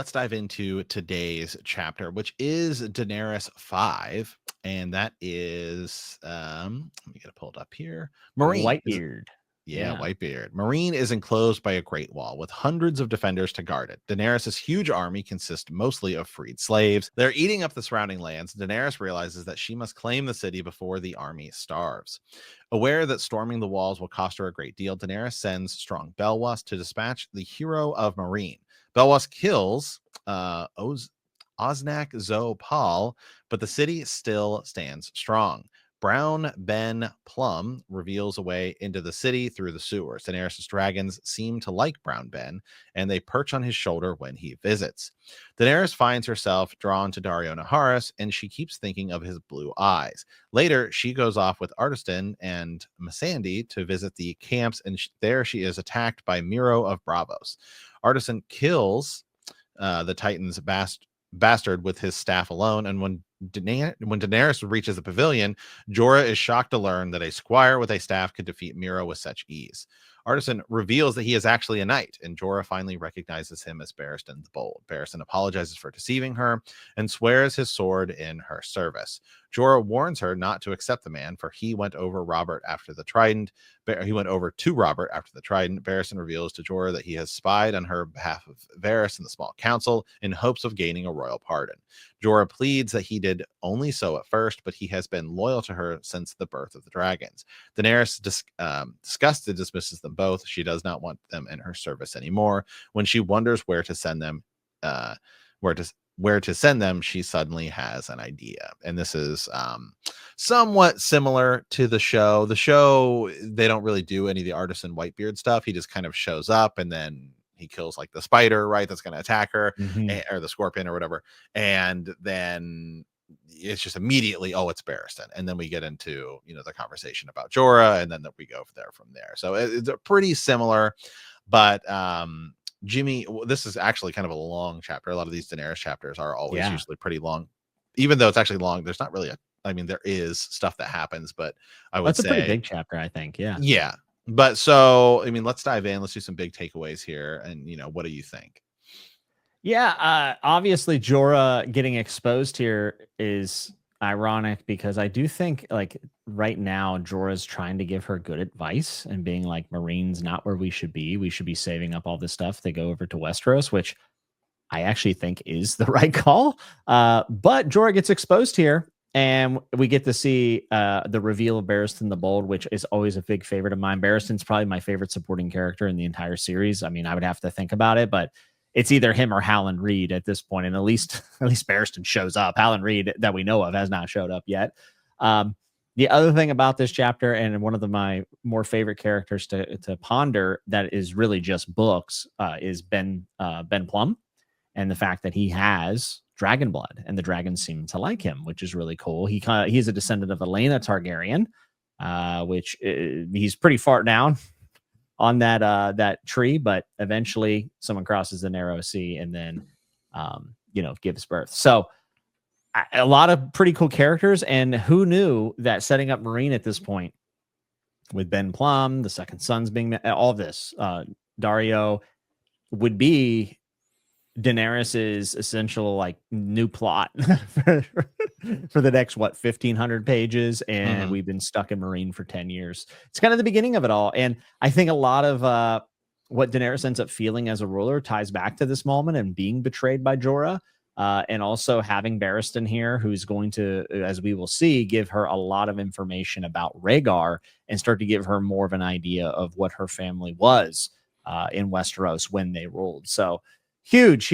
let's dive into today's chapter, which is Daenerys 5. And that is, let me get it pulled up here. Marine. Whitebeard. Yeah, Whitebeard. Marine is enclosed by a great wall with hundreds of defenders to guard it. Daenerys' huge army consists mostly of freed slaves. They're eating up the surrounding lands. Daenerys realizes that she must claim the city before the army starves. Aware that storming the walls will cost her a great deal, Daenerys sends strong Belwas to dispatch the hero of Marine. Belwas kills Osnak Zopal, but the city still stands strong. Brown Ben Plum reveals a way into the city through the sewers. Daenerys' dragons seem to like Brown Ben, and they perch on his shoulder when he visits. Daenerys finds herself drawn to Daario Naharis, and she keeps thinking of his blue eyes. Later, she goes off with Artiston and Missandei to visit the camps, and there she is attacked by Miro of Bravos. Artiston kills the Titan's bastard with his staff alone, and when Daenerys reaches the pavilion, Jorah is shocked to learn that a squire with a staff could defeat Miro with such ease. Artisan reveals that he is actually a knight, and Jorah finally recognizes him as Barristan the Bold. Barristan apologizes for deceiving her and swears his sword in her service. Jorah warns her not to accept the man, for he went over Robert after the Trident. He went over to Robert after the Trident. Barristan reveals to Jorah that he has spied on her behalf of Varys and the small council in hopes of gaining a royal pardon. Jorah pleads that he did only so at first, but he has been loyal to her since the birth of the dragons. Daenerys, disgusted, dismisses them both. She does not want them in her service anymore. When she wonders where to send them, she suddenly has an idea. And this is somewhat similar to the show. The show, they don't really do any of the Artisan Whitebeard stuff. He just kind of shows up and then he kills like the spider, right? That's going to attack her, or the scorpion or whatever. And then it's just immediately, oh, it's Barristan. And then we get into, the conversation about Jorah, and then we go from there. So it's pretty similar, but Jimmy, this is actually kind of a long chapter. A lot of these Daenerys chapters are always usually pretty long, even though it's actually long. There's not really there is stuff that happens, but I would say that's a pretty big chapter, I think. Yeah. But so, let's dive in. Let's do some big takeaways here. And, what do you think? Yeah. Obviously, Jorah getting exposed here is ironic because I do think right now Jorah's trying to give her good advice and being like, Marine's not where we should be. We should be saving up all this stuff to go over to Westeros, which I actually think is the right call. But Jorah gets exposed here. And we get to see the reveal of Barristan the Bold, which is always a big favorite of mine. Barristan's probably my favorite supporting character in the entire series. I mean, I would have to think about it, but it's either him or Howland Reed at this point. And at least Barristan shows up. Howland Reed, that we know of, has not showed up yet. The other thing about this chapter, and one of my more favorite characters to ponder that is really just books, is Ben Plum, and the fact that he has dragon blood, and the dragons seem to like him, which is really cool. He's a descendant of Aelena Targaryen, which he's pretty far down on that tree, but eventually someone crosses the narrow sea and then gives birth. So a lot of pretty cool characters, and who knew that setting up Marine at this point with Ben Plum, the second sons being all this, Daario would be Daenerys's essential new plot for the next 1,500 pages, and we've been stuck in Marine for 10 years. It's kind of the beginning of it all, and I think a lot of what Daenerys ends up feeling as a ruler ties back to this moment and being betrayed by Jorah, and also having Barristan here, who's going to, as we will see, give her a lot of information about Rhaegar and start to give her more of an idea of what her family was in Westeros when they ruled. So huge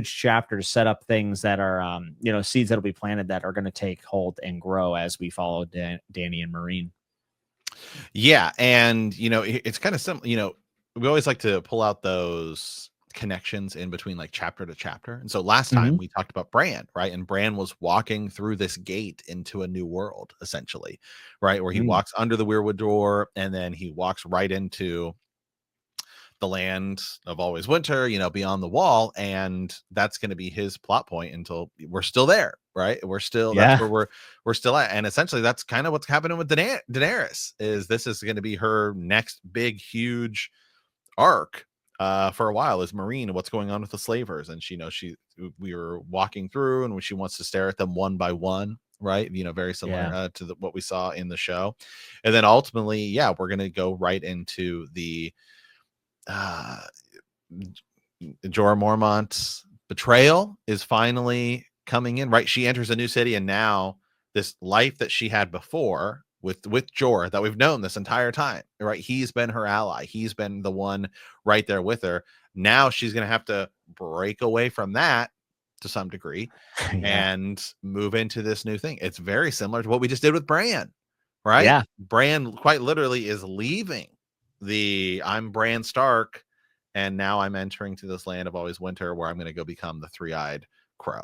chapter to set up things that are, seeds that'll be planted that are going to take hold and grow as we follow Dany and Marine. Yeah. And, it's kind of simple. We always like to pull out those connections in between chapter to chapter. And so last time we talked about Bran, right? And Bran was walking through this gate into a new world, essentially, right? Where he walks under the weirwood door, and then he walks right into the land of always winter, beyond the wall. And that's going to be his plot point until we're still there, right? That's where we're still at. And essentially that's kind of what's happening with Daenerys. Is this is going to be her next big, huge arc for a while is Marine, what's going on with the slavers? And we were walking through, and she wants to stare at them one by one, right? Very similar Yeah. to what we saw in the show. And then ultimately, yeah, we're gonna go right into the uh Jorah Mormont's betrayal is finally coming in, right? She enters a new city, and now this life that she had before with Jorah that we've known this entire time, right? He's been her ally. He's been the one right there with her. Now she's going to have to break away from that to some degree Yeah. and move into this new thing. It's very similar to what we just did with Bran, right? Yeah. Bran quite literally is leaving I'm Bran Stark, and now I'm entering to this land of always winter where I'm going to go become the three-eyed crow.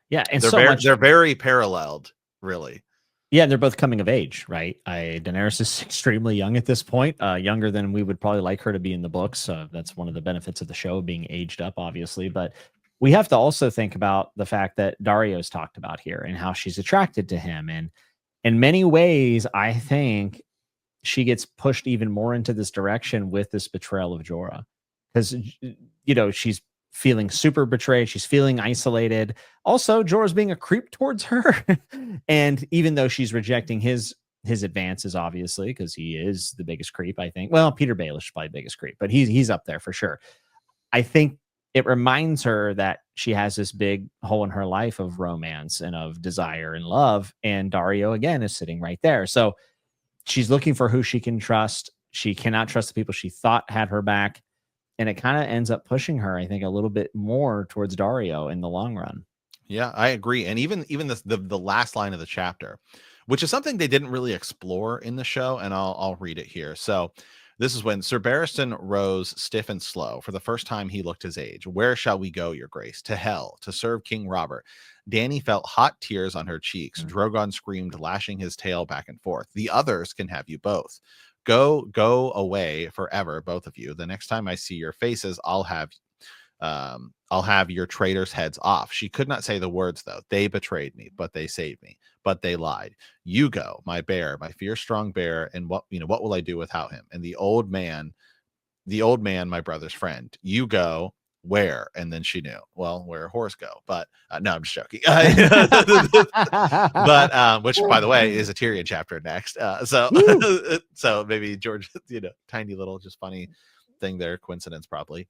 Yeah. And They're so very much. they're very paralleled, really. Yeah, they're both coming of age, right? Daenerys is extremely young at this point, younger than we would probably like her to be in the books. That's one of the benefits of the show, being aged up, obviously. But we have to also think about the fact that Dario's talked about here and how she's attracted to him. And in many ways, I think she gets pushed even more into this direction with this betrayal of Jorah, because she's feeling super betrayed. She's feeling isolated. Also, Jorah's being a creep towards her, and even though she's rejecting his advances, obviously, because he is the biggest creep, I think. Well, Peter Baelish is probably the biggest creep, but he's up there for sure. I think it reminds her that she has this big hole in her life of romance and of desire and love, and Dario again is sitting right there. So she's looking for who she can trust. She cannot trust the people she thought had her back. And it kind of ends up pushing her, I think, a little bit more towards Dario in the long run. Yeah, I agree. And even the last line of the chapter, which is something they didn't really explore in the show, and I'll read it here. So this is when Sir Barristan rose stiff and slow. For the first time he looked his age. Where shall we go, your grace? To hell, to serve King Robert. Dany felt hot tears on her cheeks. Drogon screamed, lashing his tail back and forth. The others can have you both. Go away forever, both of you. The next time I see your faces, I'll have your traitors' heads off. She could not say the words, though. They betrayed me, but they saved me. But they lied. You go, my bear, my fierce, strong bear, and what will I do without him? And the old man, my brother's friend. You go where? And then she knew. Well, where horse go? But no, I'm just joking. But which, by the way, is a Tyrion chapter next. So maybe George, tiny little, just funny thing there, coincidence probably.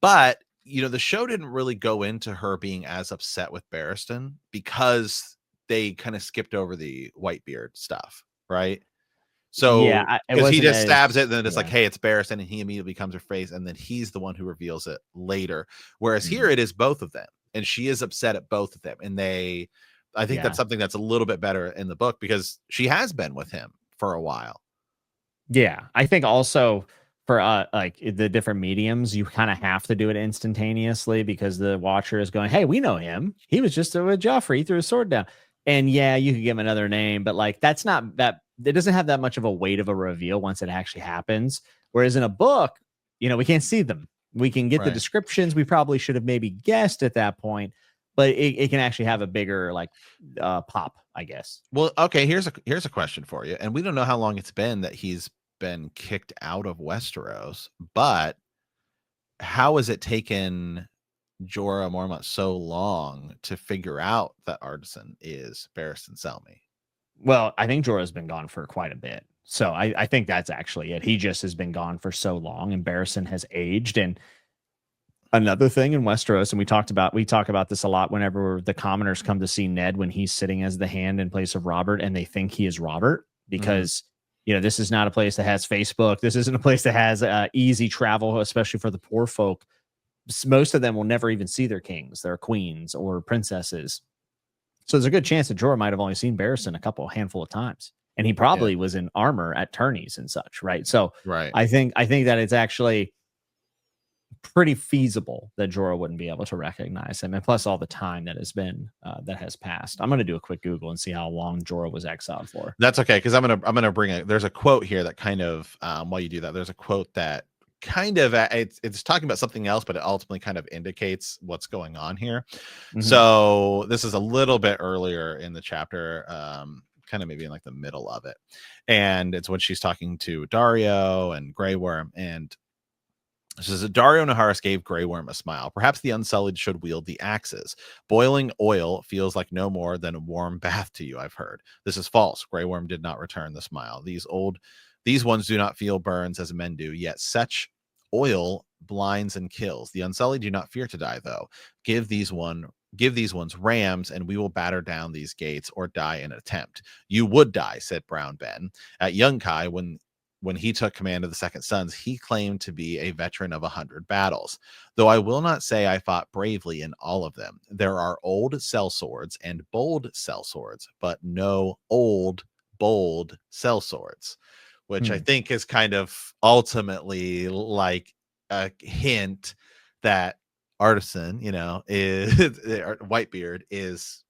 But the show didn't really go into her being as upset with Barristan because they kind of skipped over the Whitebeard stuff, right? So It because he wasn't just as stabs it, and then it's like, yeah, hey, it's Barristan, and he immediately becomes her face, and then he's the one who reveals it later. Whereas here mm, it is both of them, and she is upset at both of them, and I think that's yeah, something that's a little bit better in the book because she has been with him for a while. yeah. I think also for like the different mediums, you kind of have to do it instantaneously because the watcher is going, "Hey, we know him. He was just with Joffrey. He threw his sword down." And yeah, you could give him another name, but like that's not that. It doesn't have that much of a weight of a reveal once it actually happens. Whereas in a book, we can't see them. We can get the Right. descriptions. We probably should have maybe guessed at that point, but it can actually have a bigger like pop, I guess. Well, okay, here's a question for you. And we don't know how long it's been that he's been kicked out of Westeros, but how has it taken Jorah Mormont so long to figure out that Artisan is Barristan Selmy? Well, I think Jorah's been gone for quite a bit. So I think that's actually it. He just has been gone for so long, and Barristan has aged. And another thing in Westeros, and we talk about this a lot whenever the commoners come to see Ned when he's sitting as the hand in place of Robert, and they think he is Robert Mhm. because this is not a place that has Facebook. This isn't a place that has easy travel, especially for the poor folk. Most of them will never even see their kings, their queens, or princesses. So there's a good chance that Jorah might have only seen Barristan a handful of times, and he Yeah, probably was in armor at tourneys and such, right? So right. I think that it's actually pretty feasible that Jorah wouldn't be able to recognize him, and plus all the time that has passed. I'm going to do a quick Google and see how long Jorah was exiled for. That's okay because I'm gonna bring there's a quote here that kind of while you do that, there's a quote that kind of it's talking about something else, but it ultimately kind of indicates what's going on here. Mhm. So this is a little bit earlier in the chapter, kind of maybe in like the middle of it, and it's when she's talking to Dario and Grey Worm, and Says Dario Naharis gave Grey Worm a smile. Perhaps the Unsullied should wield the axes. Boiling oil feels like no more than a warm bath to you, I've heard. This is false. Grey Worm did not return the smile. These ones do not feel burns as men do, yet such oil blinds and kills. The Unsullied do not fear to die, though. Give these ones rams, and we will batter down these gates or die in an attempt. You would die, said Brown Ben. At Yunkai, when he took command of the Second Sons, he claimed to be a veteran of 100 battles. Though I will not say I fought bravely in all of them. There are old sellswords and bold sellswords, but no old, bold sellswords, which I think is kind of ultimately like a hint that Artisan, is Whitebeard is,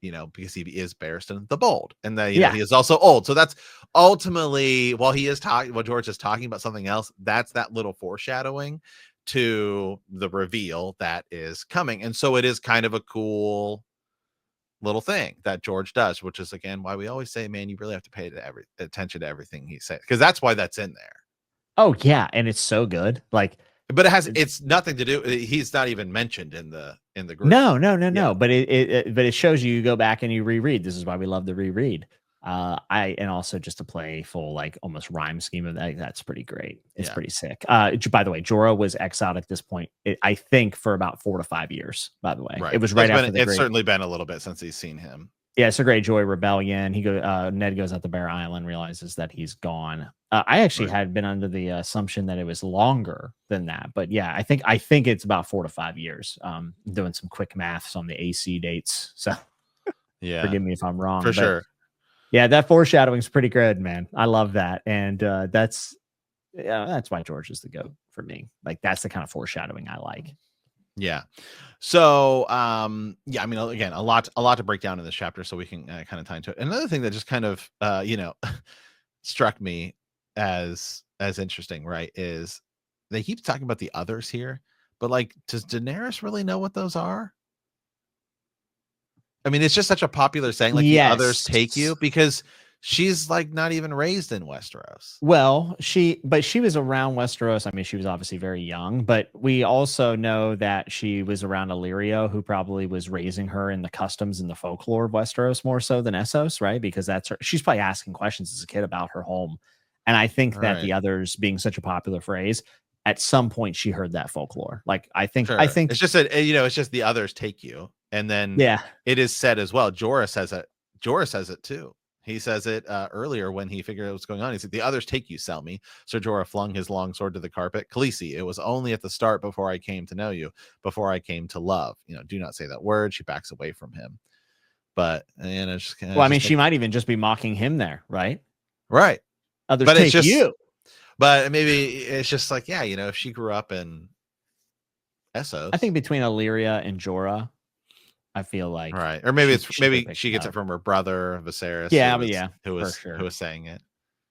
because he is Barristan the Bold, and that he is also old. So that's ultimately, while George is talking about something else, that's that little foreshadowing to the reveal that is coming. And so it is kind of a cool little thing that George does, which is again why we always say, man, you really have to pay attention to everything he says, because that's why that's in there. Oh yeah, and it's so good. Like, but it's nothing to do. He's not even mentioned in the group. No. But it shows you go back and you reread. This is why we love to reread. And also just to play full, like almost rhyme scheme of that. That's pretty great. It's pretty sick. By the way, Jorah was exiled at this point, I think, for about 4 to 5 years. By the way, right. It was right after it's certainly been a little bit since he's seen him. Yeah, it's a Great Joy rebellion. Ned goes out to Bear Island, realizes that he's gone. I actually had been under the assumption that it was longer than that, but yeah, I think it's about 4 to 5 years. Doing some quick maths on the AC dates, so yeah, forgive me if I'm wrong. For sure. Yeah, that foreshadowing is pretty good, man. I love that, and that's why George is the GOAT for me. Like, that's the kind of foreshadowing I like. Yeah. So, yeah, I mean, again, a lot to break down in this chapter, so we can kind of tie into it. Another thing that just kind of, struck me as interesting, right, is they keep talking about the others here, but like, does Daenerys really know what those are? I mean, it's just such a popular saying, like, the others take you, because she's like not even raised in Westeros. Well, she was around Westeros. I mean, she was obviously very young, but we also know that she was around Illyrio, who probably was raising her in the customs and the folklore of Westeros more so than Essos, right? Because that's she's probably asking questions as a kid about her home. And I think that the others being such a popular phrase, at some point she heard that folklore. Like, I think it's just it's just the others take you. And then it is said as well. Jorah says it too. He says it earlier when he figured out what's going on. He said, the others take you, Selmy. Sir Jorah flung his long sword to the carpet. Khaleesi, it was only at the start before I came to know you, before I came to love. Do not say that word. She backs away from him. But, it's just kind of... Well, I mean, she might even just be mocking him there, right? Right. Others but take you. But maybe it's just like, yeah, if she grew up in Essos. I think between Illyria and Jorah, I feel like, right, or maybe she gets it from her brother Viserys. Who was saying it.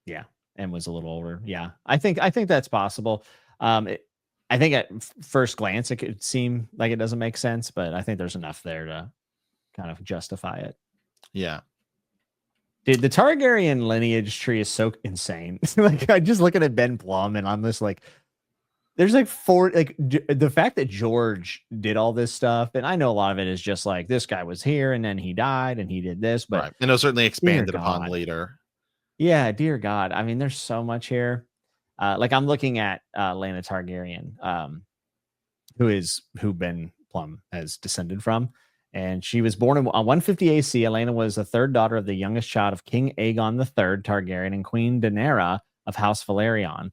Yeah, and was a little older. Yeah, I think that's possible. I think at first glance it could seem like it doesn't make sense, but I think there's enough there to kind of justify it. Yeah. Dude, the Targaryen lineage tree is so insane. Like, I'm just looking at Ben Plum, and I'm just like, there's like the fact that George did all this stuff, and I know a lot of it is just like, this guy was here and then he died and he did this, but and it was certainly expanded upon later. Yeah, dear God. I mean, there's so much here. Like, I'm looking at Lana Targaryen, who Ben Plum has descended from. And she was born on 150 AC. Elena was the third daughter of the youngest child of King Aegon III Targaryen and Queen Daenerys of House Valerion.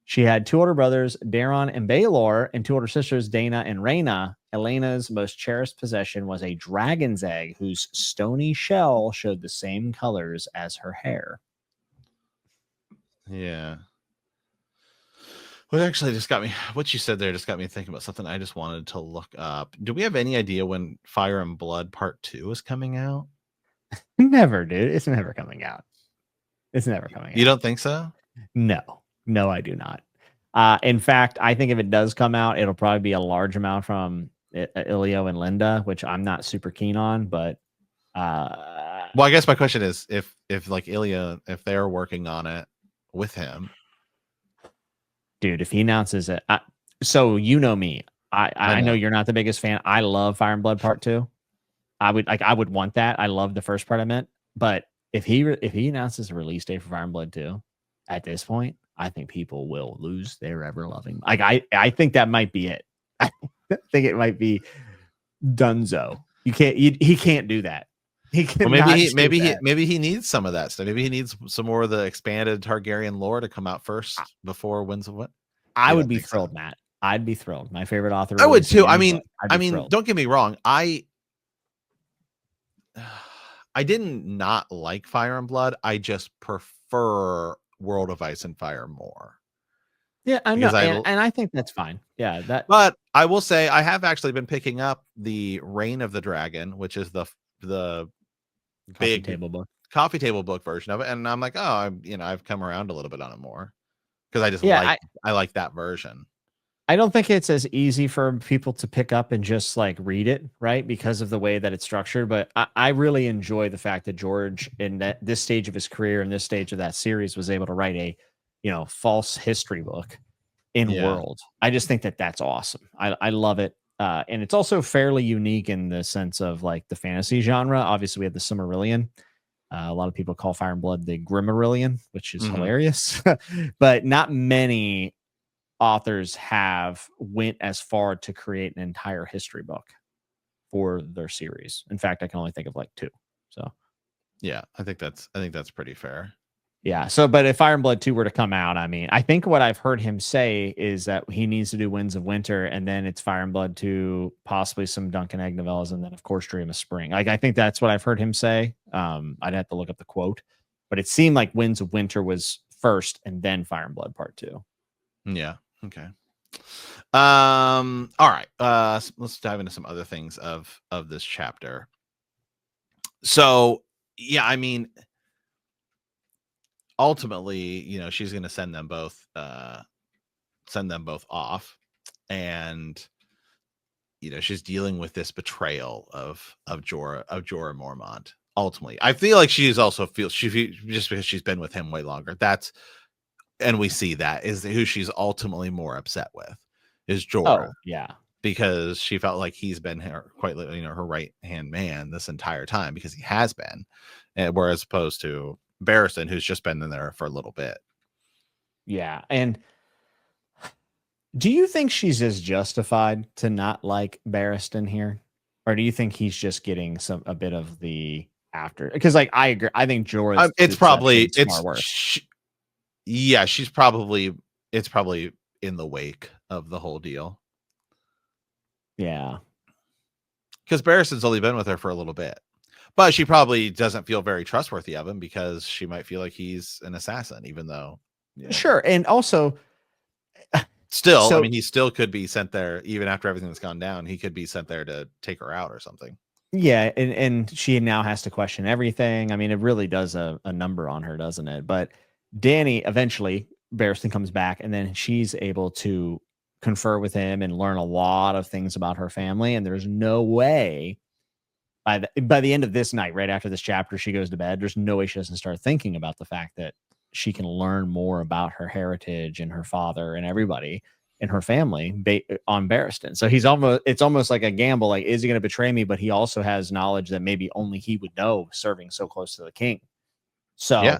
She had 2 older brothers, Daeron and Baelor, and 2 older sisters, Dana and Rhaena. Elena's most cherished possession was a dragon's egg whose stony shell showed the same colors as her hair. Yeah. What actually just got me, what you said there just got me thinking about something I just wanted to look up. Do we have any idea when Fire and Blood Part 2 is coming out? Never, dude. It's never coming out. It's never coming out. You don't think so? No, I do not. In fact, I think if it does come out, it'll probably be a large amount from Ilio and Linda, which I'm not super keen on. But well, I guess my question is, if like Ilya, if they're working on it with him, dude, if he announces it, So you know me. I I know know. you're not the biggest fan. I love Fire and Blood Part 2. I would want that. I love the first part I meant, but if he announces a release date for Fire and Blood 2, at this point, I think people will lose their ever loving. Like I think that might be it. I think it might be Dunzo. He can't do that. He Well, cannot do that. maybe he needs some of that stuff. Maybe he needs some more of the expanded Targaryen lore to come out I, first before Winds of What? I You would don't be think so? thrilled, Matt. I'd be thrilled. My favorite author I would releasing too. new book. I'd I be mean, thrilled. don't get me wrong. I didn't not like Fire and Blood. I just prefer World of Ice and Fire more Yeah, I know, because I. and I think that's fine. Yeah, that But I will say I have actually been picking up the Reign of the Dragon, which is the coffee big table book. coffee table book version of it, and I'm like, oh, I've come around a little bit on it more because Yeah, I like that version. I don't think it's as easy for people to pick up and just like read it, right? Because of the way that it's structured. But I really enjoy the fact that George, in this stage of his career and this stage of that series, was able to write a, false history book in Yeah. world. I just think that that's awesome. I love it. And it's also fairly unique in the sense of like the fantasy genre. Obviously, we have the Silmarillion. A lot of people call Fire and Blood the Grimmarillion, which is Hmm. hilarious. But not many authors have went as far to create an entire history book for their series. In fact, I can only think of like two. So Yeah, I think that's pretty fair. yeah. So, but if Fire and Blood 2 were to come out, I mean, I think what I've heard him say is that he needs to do Winds of Winter and then it's Fire and Blood 2, possibly some Duncan Egg novellas, and then of course Dream of Spring. Like I think that's what I've heard him say. I'd have to look up the quote, but it seemed like Winds of Winter was first and then Fire and Blood Part 2. Yeah. Okay. All right. Let's dive into some other things of this chapter. So yeah, I mean, ultimately, she's going to send them both off, and she's dealing with this betrayal of Jorah Mormont. Ultimately, I feel like she's also just because she's been with him way longer. And we see that is who she's ultimately more upset with is Jorah, Oh, yeah. because she felt like he's been her right hand man this entire time, because he has been, and whereas opposed to Barristan, who's just been in there for a little bit. Yeah. And do you think she's as justified to not like Barristan here? Or do you think he's just getting a bit of the after? Because like I agree, I think Jorah's deception's far worse. Yeah, she's probably it's probably in the wake of the whole deal, Yeah. because Barristan's only been with her for a little bit, but she probably doesn't feel very trustworthy of him because she might feel like he's an assassin, even though, Sure. And also, still, I so mean, he still could be sent there even after everything that's gone down. He could be sent there to take her out or something. yeah, and she now has to question everything. I mean, it really does a number on her, doesn't it? But Danny eventually, Barristan comes back, and then she's able to confer with him and learn a lot of things about her family. And there's no way by the end of this night, right after this chapter, she goes to bed. There's no way she doesn't start thinking about the fact that she can learn more about her heritage and her father and everybody in her family on Barristan. So it's almost like a gamble. Like, is he going to betray me? But he also has knowledge that maybe only he would know, serving so close to the king. Yeah. So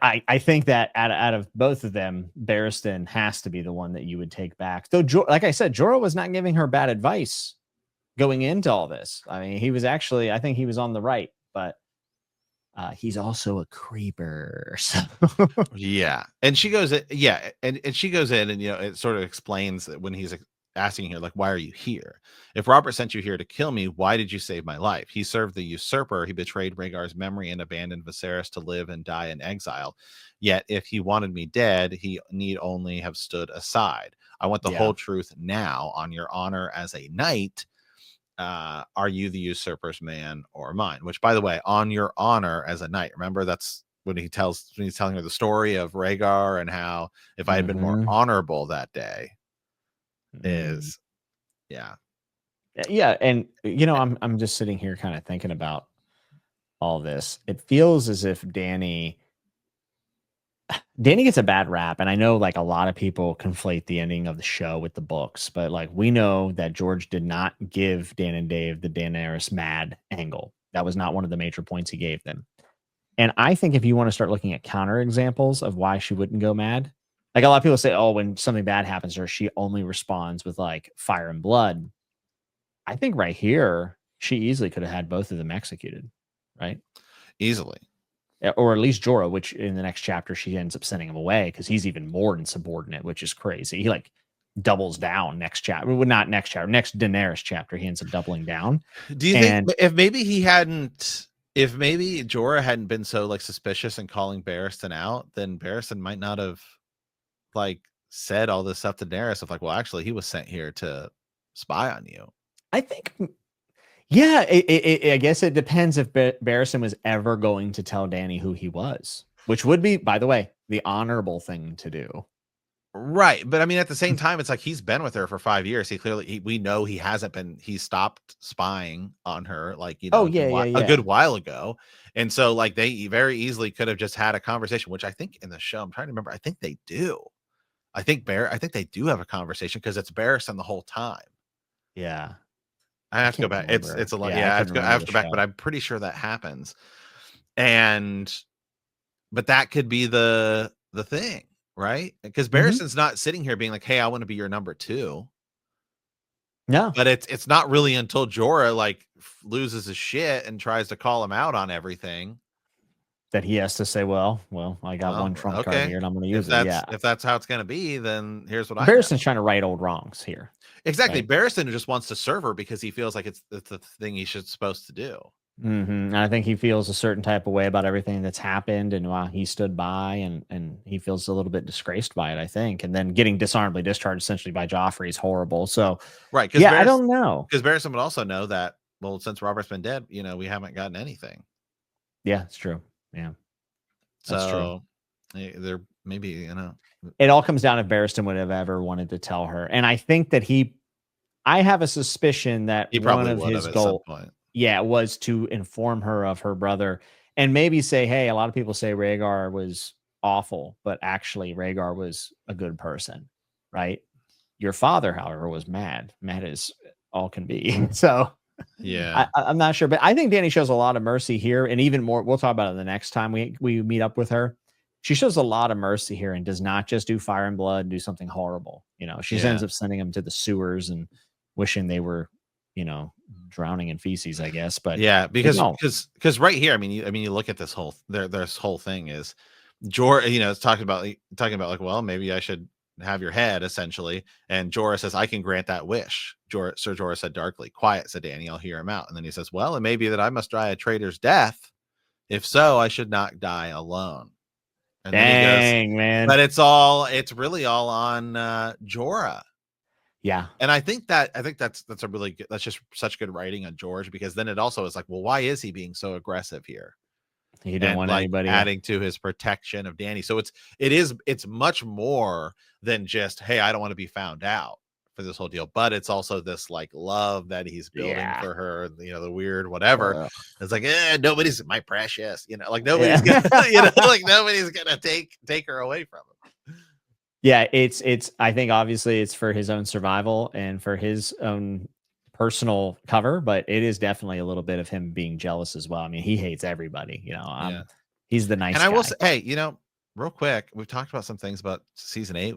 I think that out of both of them, Barristan has to be the one that you would take back. Though, like I said, Jorah was not giving her bad advice going into all this. I mean, he was actually, I think he was on the right, but he's also a creeper. So. Yeah. And she goes, yeah. And she goes in and, it sort of explains that when he's asking her, like, why are you here? If Robert sent you here to kill me, why did you save my life? He served the usurper. He betrayed Rhaegar's memory and abandoned Viserys to live and die in exile. Yet if he wanted me dead, he need only have stood aside. I want the Yeah. whole truth now. On your honor as a knight, are you the usurper's man or mine? Which, by the way, on your honor as a knight, remember that's when he's telling her the story of Rhaegar and how if I had been more Mhm. honorable that day, Mm. is yeah. Yeah, and I'm just sitting here kind of thinking about all this. It feels as if Danny Danny gets a bad rap, and I know like a lot of people conflate the ending of the show with the books, but like we know that George did not give Dan and Dave the Daenerys mad angle. That was not one of the major points he gave them. And I think if you want to start looking at counter examples of why she wouldn't go mad, like a lot of people say, oh, when something bad happens to her, she only responds with like fire and blood. I think right here, she easily could have had both of them executed, right? Easily. Or at least Jorah, which in the next chapter she ends up sending him away because he's even more insubordinate, which is crazy. He like doubles down next chapter. Well, not next chapter, next Daenerys chapter. He ends up doubling down. Do you think And if maybe Jorah hadn't been so like suspicious and calling Barristan out, then Barristan might not have like said all this stuff to Daenerys of like, well, actually, he was sent here to spy on you. I think, yeah, I guess it depends if Barristan was ever going to tell Danny who he was, which would be, by the way, the honorable thing to do. Right, but I mean, at the same time, it's like he's been with her for 5 years. We know he hasn't been. He stopped spying on her, like Oh, yeah, yeah, a good yeah. while ago, and so like they very easily could have just had a conversation. Which I think in the show, I'm trying to remember. I think they do. I think they do have a conversation because it's Barristan the whole time. Yeah. I I have to go can't back. remember. It's a lot. Yeah, I Yeah, couldn't I remember have the to go back, but show. I'm pretty sure that happens. And but that could be the thing, right? Because Mhm. Barristan's not sitting here being like, "Hey, I want to be your number two." No, But it's not really until Jorah like loses his shit and tries to call him out on everything. that he has to say, well, I got one Well, trump card okay. here and I'm going to use it. Yeah. If that's how it's gonna be, then here's what I know. Barristan's trying to right old wrongs here, Exactly. right? Barristan just wants to serve her because he feels like it's the thing he should supposed to do. And I think he feels a certain type of way about everything that's happened and why he stood by and he feels a little bit disgraced by it, I think. And then getting dishonorably discharged essentially by Joffrey is horrible. So Right, yeah, I don't know. because Barristan would also know that, well, since Robert's been dead, we haven't gotten anything. Yeah, it's true. Yeah, that's true. So there maybe, It all comes down if Barristan would have ever wanted to tell her. And I think that I have a suspicion that he one probably of would have his at some goal, point. yeah, was to inform her of her brother and maybe say, hey, a lot of people say Rhaegar was awful, but actually Rhaegar was a good person, right? Your father, however, was mad as all can be. So Yeah. I'm not sure, but I think Danny shows a lot of mercy here, and even more. We'll talk about it the next time we meet up with her. She shows a lot of mercy here and does not just do fire and blood, do something horrible. She Yeah. ends up sending them to the sewers and wishing they were, you know, drowning in feces, I guess. But Yeah, they because don't. right here, you look at this whole thing is Jorah, it's talking about like, well, maybe I should have your head essentially. And Jorah says, I can grant that wish. Sir Jorah said darkly, quiet, said Danny, I'll hear him out. And then he says, well, it may be that I must die a traitor's death. If so, I should not die alone. And then he goes, Dang, man. but it's really all on Jorah. Yeah. And I think that's a really good, that's just such good writing on George, because then it also is like, well, why is he being so aggressive here? He didn't And want like anybody. adding to his protection of Danny. So it's much more than just, hey, I don't want to be found out for this whole deal, but it's also this like love that he's building Yeah. for her, the weird whatever. Ugh. It's like, nobody's my precious, like Yeah. nobody's gonna, like nobody's gonna take her away from him. Yeah, it's I think obviously it's for his own survival and for his own personal cover, but it is definitely a little bit of him being jealous as well. I mean, he hates everybody, Yeah. he's the And nice I will guy. say, hey, real quick, we've talked about some things about season 8.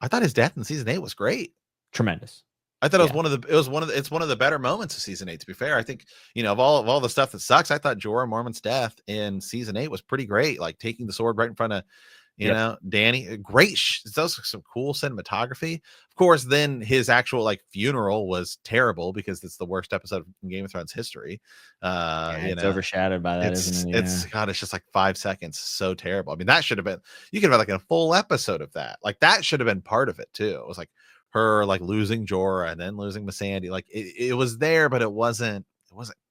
I thought his death in season 8 was great. Tremendous. I thought Yeah. it's one of the better moments of season 8, to be fair. I think, of all the stuff that sucks, I thought Jorah Mormont's death in season 8 was pretty great. Like taking the sword right in front of, Yep. Danny. Great. Those some cool cinematography. Of course, then his actual like funeral was terrible because it's the worst episode of Game of Thrones history. Yeah, it's overshadowed by that, isn't it? Yeah. It's God, it's just like 5 seconds. So terrible. I mean, that should have been, you could have like a full episode of that. Like that should have been part of it too. It was like her like losing Jorah and then losing Missandei. Like it was there, but it wasn't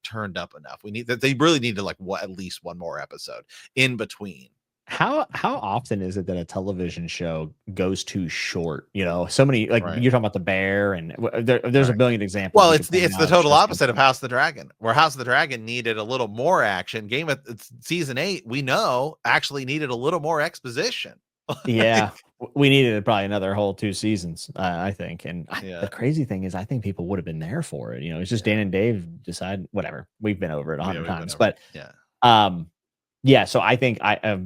turned up enough. They really needed like at least one more episode in between. how often is it that a television show goes too short? You know, so many like Right. you're talking about the Bear, and there's a Right. billion examples Well, we it's could point the out of total shows opposite of House of the Dragon, where House of the Dragon needed a little more action. Game of season 8, we know, actually needed a little more exposition. Yeah, we needed probably another whole 2 seasons, I think, and the Yeah. crazy thing is I think people would have been there for it, you know, it's just Yeah. Dan and Dave decide whatever. We've been over it Yeah, 100 we've been times, over it. but, Yeah. um, yeah, so I think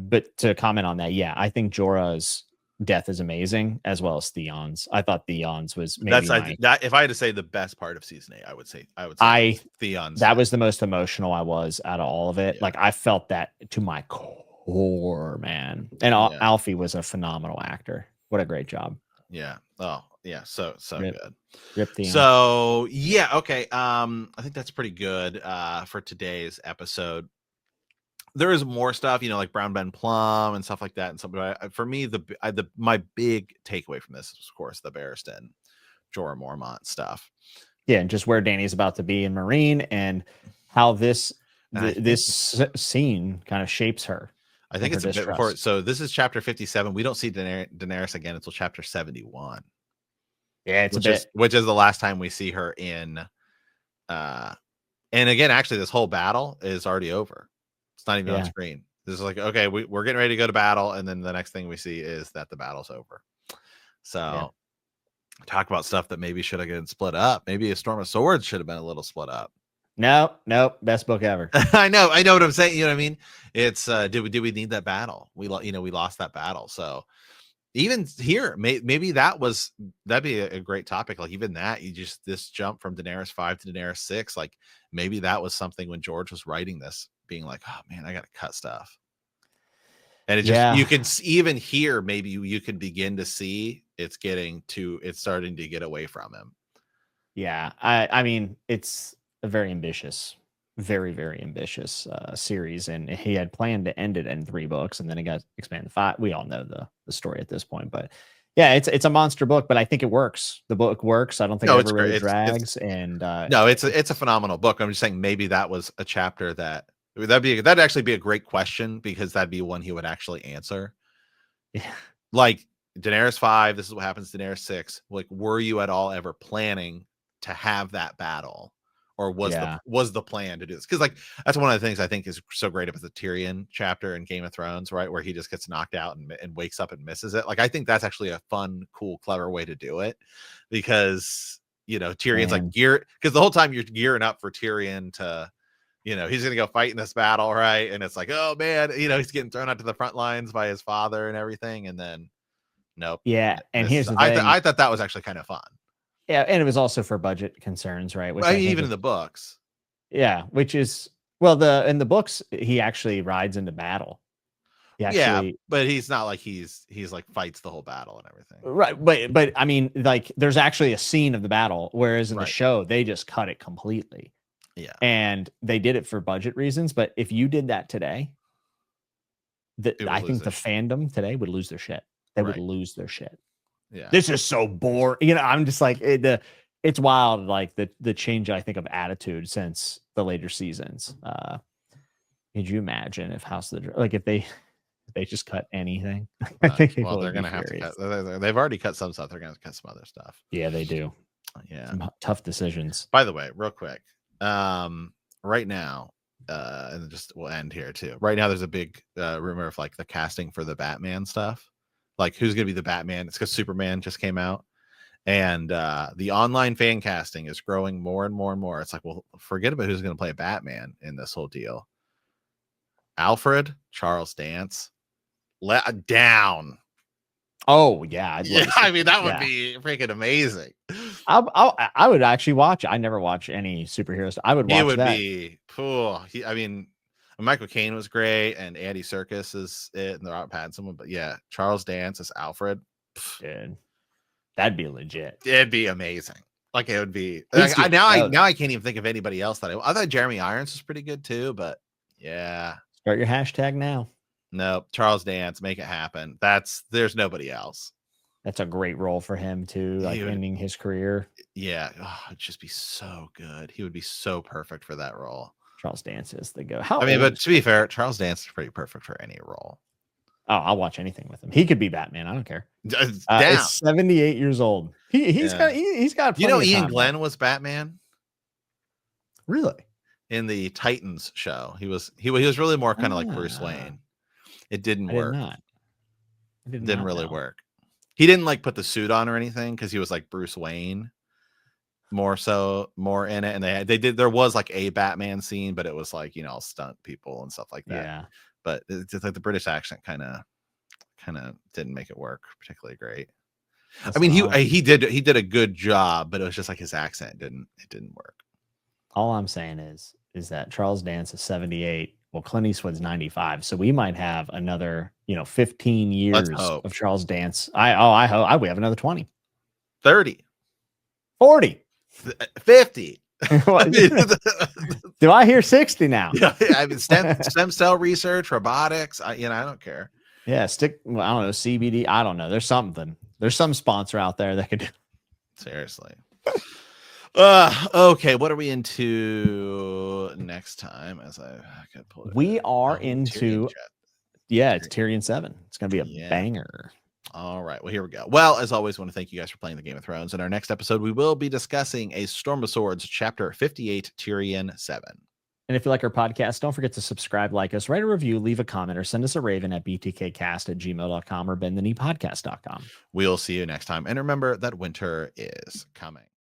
but to comment on that, yeah, I think Jorah's death is amazing as well as Theon's. I thought Theon's was maybe That's my that if I had to say the best part of season 8, I would say I Theon's that death. was the most emotional I was out of all of it, Yeah. like, I felt that to my core, man, and Yeah. Alfie was a phenomenal actor. What a great job. Yeah. Oh, yeah, so Rip. good. Rip Theon. So, yeah, okay. I think that's pretty good for today's episode. There is more stuff, like Brown Ben Plum and stuff like that, and something. For me, my big takeaway from this is, of course, the Barristan Jorah Mormont stuff. Yeah, and just where Danny's about to be in Marine and how And I think scene kind of shapes her and her it's a bit before. distrust. So this is chapter 57. We don't see Daenerys again until chapter 71, Yeah, it's a bit. which is the last time we see her in. And again, actually, this whole battle is already over. It's not even on Yeah, screen. This is like, okay, we're getting ready to go to battle, and then the next thing we see is that the battle's over. yeah. So talk about stuff that maybe should have been split up. Maybe a Storm of Swords should have been a little split up. No, best book ever. I know what I'm saying. You know what I mean? It's did we need that battle? We lost that battle. So even here, maybe that'd be a great topic. Like even that, this jump from Daenerys 5 to Daenerys 6, like maybe that was something when George was writing this, being like, oh man, I got to cut stuff. And it just, you Yeah, can even here, maybe you can begin to see it's starting to get away from him. yeah. I mean, it's a very ambitious, very ambitious series, and he had planned to end it in 3 books, and then it got expanded to 5. We all know the story at this point, but yeah, it's a monster book, but I think it works. The book works. I don't think it No, it's ever really great. It's drags, and no, it's a phenomenal book. I'm just saying maybe that was a chapter that'd actually be a great question, because that'd be one he would actually answer. yeah, Like Daenerys 5, this is what happens to Daenerys 6. Like, were you at all ever planning to have that battle? Or yeah, was the plan to do this? Because like that's one of the things I think is so great about the Tyrion chapter in Game of Thrones, right? Where he just gets knocked out and wakes up and misses it. Like I think that's actually a fun, cool, clever way to do it, because Tyrion's like man. because the whole time you're gearing up for Tyrion to, he's gonna go fight in this battle, right? And it's like, oh man, he's getting thrown out to the front lines by his father and everything, and then nope. Yeah, and This here's is the I thing. thought that was actually kind of fun. Yeah, and it was also for budget concerns, right? Which Well, I think even is in the books. yeah, which is well, in the books, he actually rides into battle. He Yeah, actually but he's not like he's like fights the whole battle and everything. right, but I mean, like, there's actually a scene of the battle, whereas in the Right. show, they just cut it completely, Yeah. and they did it for budget reasons, but if you did that today, It would I lose think the their fandom today would lose their shit. They would right. lose their shit. Yeah. This is so boring. I'm just like it's wild, like the change I think of attitude since the later seasons. Could you imagine if like if they just cut anything? I think Well, people they're would be gonna have to furious. cut. They've already cut some stuff. They're gonna cut some other stuff. Yeah, they do. Yeah. Some tough decisions. By the way, real quick, right now, and just we'll end here too. Right now, there's a big rumor of like the casting for the Batman stuff. Like who's gonna be the Batman? It's because Superman just came out. And the online fan casting is growing more and more and more. It's like, well, forget about who's going to play Batman in this whole deal. Alfred, Charles Dance, let down. Oh yeah, I'd love Yeah, to see I mean that. that would Yeah, be freaking amazing. I would actually watch. I never watch any superheroes. I would He watch would that. be cool. I mean, Michael Caine was great, and Andy Serkis is it, and the Robert Pattinson. But yeah, Charles Dance as Alfred. Dude, that'd be legit. It'd be amazing. Like it would be. He'd Like, steal the show, now though. I can't even think of anybody else that I thought Jeremy Irons was pretty good too, but yeah, Start your hashtag now. no, Charles Dance, make it happen. There's nobody else. That's a great role for him too, like He would, ending his career. yeah, it'd just be so good. He would be so perfect for that role. Charles Dance is the go. How I mean, old but is to be fair, Charles Dance is pretty perfect for any role. Oh, I'll watch anything with him. He could be Batman. I don't care. Down. Is 78 years old. He's Yeah. got You know, plenty of Ian time left. Glenn was Batman Really? in the Titans show. He was really more kind of like Bruce Ah, Wayne. It didn't I did work. not. I did It didn't not really know. work. He didn't like put the suit on or anything because he was like Bruce Wayne more in it. And they did, there was like a Batman scene, but it was like, you know, stunt people and stuff like that. Yeah. But it's just like the British accent kind of didn't make it work particularly great. I That's mean, all. he did a good job, but it was just like his accent didn't work. All I'm saying is that Charles Dance is 78. Well, Clint Eastwood's 95. So we might have another, 15 Let's years hope. of Charles Dance. I hope we have another 20. 30. 40. 50. I mean, Do I hear 60 now? yeah, I mean, stem cell research, robotics. I don't care. Yeah, I don't know, CBD. I don't know. There's something. There's some sponsor out there that could do. Seriously. Okay, what are we into next time? As I could pull it. We are into it's Tyrion 7. It's gonna be a banger. All right. Well, here we go. Well, as always, I want to thank you guys for playing the Game of Thrones. In our next episode, we will be discussing A Storm of Swords, Chapter 58, Tyrion 7. And if you like our podcast, don't forget to subscribe, like us, write a review, leave a comment, or send us a raven at btkcast@gmail.com or bendthekneepodcast.com. We'll see you next time. And remember that winter is coming.